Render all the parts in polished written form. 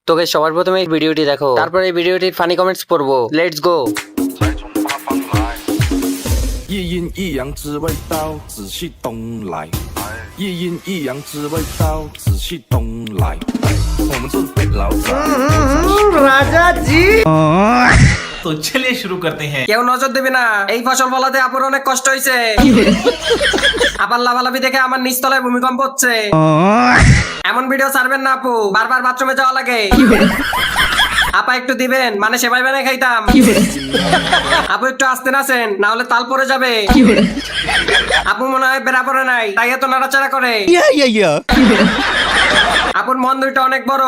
তোকে সবার প্রথমে এই ভিডিওটি দেখো, তারপরে এই ভিডিওটির ফানি কমেন্টস পড়বো। লেটস গো।一阴一阳之谓道，仔细东来。一阴一阳之谓道，仔细东来。我们这是被老仔。 রাজা জি। तो चलिए शुरू करते हैं। কেউ নজর দেবে না, এই ফসল ফলাতে আপুর অনেক কষ্ট হয়েছে। আবার লাভালাভি দেখে আমার নিচতলায় ভূমিকম্প হচ্ছে। এমন ভিডিও ছাড়বেন না আপু, বারবার বাথরুমে যাওয়া লাগে। আপা একটু দিবেন, মানে সেবাই বানাই খাইতাম। আপু একটু আসতে নাচেন, না হলে তাল পরে যাবে। আপু মনে হয় বেড়া পড়ে নাই, তাই এত নাড়াচাড়া করে। আপুর মন দুইটা অনেক বড়।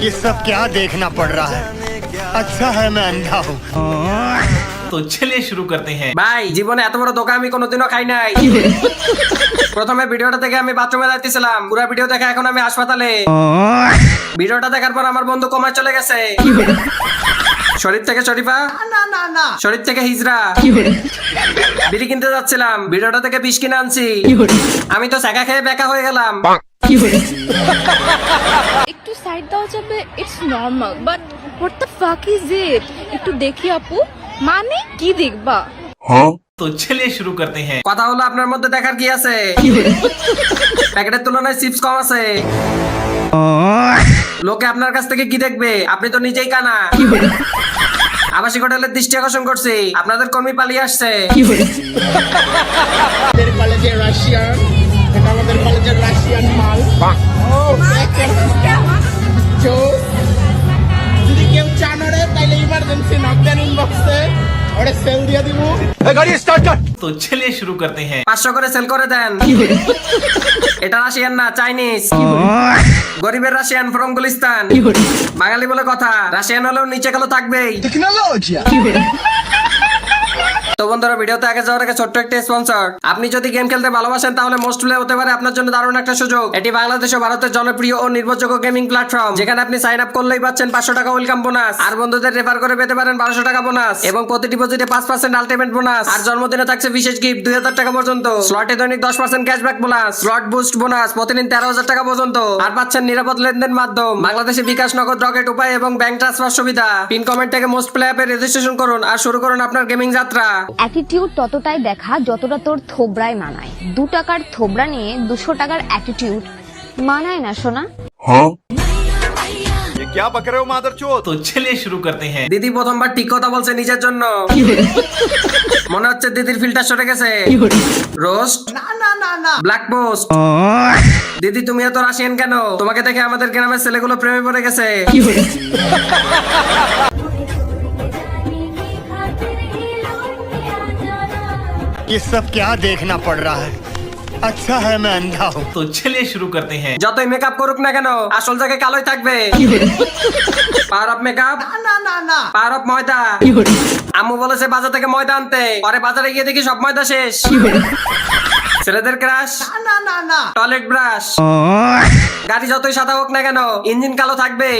ये सब क्या देखना पड़ रहा है। अच्छा है मैं अंधा हूँ। तो चलिए शुरू करते हैं। ভাই জীবনে এত বড় ধোঁকা আমি কোনোদিনও খাই নাই। প্রথমে ভিডিওটা থেকে আমি বাথরুমে যাইতেছিলাম, পুরো ভিডিও দেখে এখন আমি হাসপাতালে। ভিডিওটা দেখার পর আমার বন্ধু কমায় চলে গেছে। শরীর থেকে শরীফা, শরীর থেকে হিজরা। বিড়ি কিনতে যাচ্ছিলাম, ভিডিওটা থেকে বিষ কিনে আনছি। আমি তো সেকা খেয়ে বেকা হয়ে গেলাম। একটু সাইড দাও যাবে, it's normal, but what the fuck is it? একটু দেখি আপু, মানে কি দেখবা? तो चलिए शुरू करते हैं। কথা হলো আপনার মধ্যে দেখার কি আছে? প্যাকেটের তুলনায় চিপস কম আছে। লোকে আপনার কাছ থেকে কি দেখবে? আপনি তো নিজেই কানা। আবাসিক হোটেলের দৃষ্টি আকর্ষণ করছি, আপনাদের কর্মী পালিয়ে আসছে। আমাদের কলেজের রাশিয়ান, এটা আমাদের কলেজের রাশিয়ান মাল। জোস। যদি কেউ চান ওরে তাইলে ইমার্জেন্সি নকদেন ইনবক্সে, ওরে সেল দিয়ে দিব। तो चलिए शुरू करते हैं। 500 করে সেল করে দেন। এটা রাশিয়ান না, চাইনিজ। গরিবের রাশিয়ান ফ্রম গুলিস্তান। বাঙালি বলে কথা, রাশিয়ান হলেও নিচে গেল থাকবেই। তো বন্ধুরা, ভিডিওতে আগে যাওয়ার আগে ছোট্ট একটা স্পন্সর। আপনি যদি গেম খেলতে ভালোবাসেন তাহলে মোস্ট প্লে হতে পারে আপনার জন্য দারুণ একটা সুযোগ। এটি বাংলাদেশ ও ভারতের জনপ্রিয় ও নির্ভরযোগ্য গেমিং প্ল্যাটফর্ম, যেখানে আপনি সাইন আপ করলেই পাচ্ছেন 500 টাকা ওয়েলকাম বোনাস, আর বন্ধুদের রেফার করে পেতে পারেন 1200 টাকা বোনাস, এবং প্রতি ডিপোজিটে 5% আলটিমেট বোনাস, আর জন্মদিনে থাকছে বিশেষ গিফট 2000 টাকা পর্যন্ত। স্লটে দৈনিক 10% cashback bonus, slot boost bonus প্রতিদিন 13,000 টাকা পর্যন্ত, আর পাচ্ছেন নিরাপদ লেনদেন মাধ্যম বাংলাদেশে বিকাশ, নগদ, রকেট উপায় এবং ব্যাংক ট্রান্সফার সুবিধা। পিন কমেন্ট থেকে মোস্ট প্লে অ্যাপে রেজিস্ট্রেশন করুন আর শুরু করুন আপনার গেমিং যাত্রা। অ্যাটিটিউড ততটাই দেখা যতটা তোর থোবরায় মানায়। 2 টাকার থোবরা নিয়ে 200 টাকার অ্যাটিটিউড মানায় না সোনা। क्या बक रहे हो मादरचोद? तो चलिए शुरू करते हैं। দিদি প্রথমবার ঠিক কথা বলছে নিজের জন্য। মনে হচ্ছে দিদির ফিল্টার সরে গেছে। রোস্ট না, ব্ল্যাক পোস্ট। দিদি তুমি এত রাশিয়ান কেন? তোমাকে দেখে আমাদের গ্রামের ছেলেগুলো প্রেমে পড়ে গেছে। ये सब क्या देखना पड़ रहा है। अच्छा है मैं अंधा हूँ। तो चलिए शुरू करते हैं। যতই মেকআপ করুক না কেন, আসল জায়গায় কালোই থাকবে। Power of makeup, power of ময়দা। আম্মু বলেছে বাজার থেকে ময়দা আনতে, পরে বাজারে গিয়ে দেখি সব ময়দা শেষ। ছেলেদের ক্রাশ, টয়লেট ব্রাশ। গাড়ি যতই সাদা হোক না কেন, ইঞ্জিন কালো থাকবেই।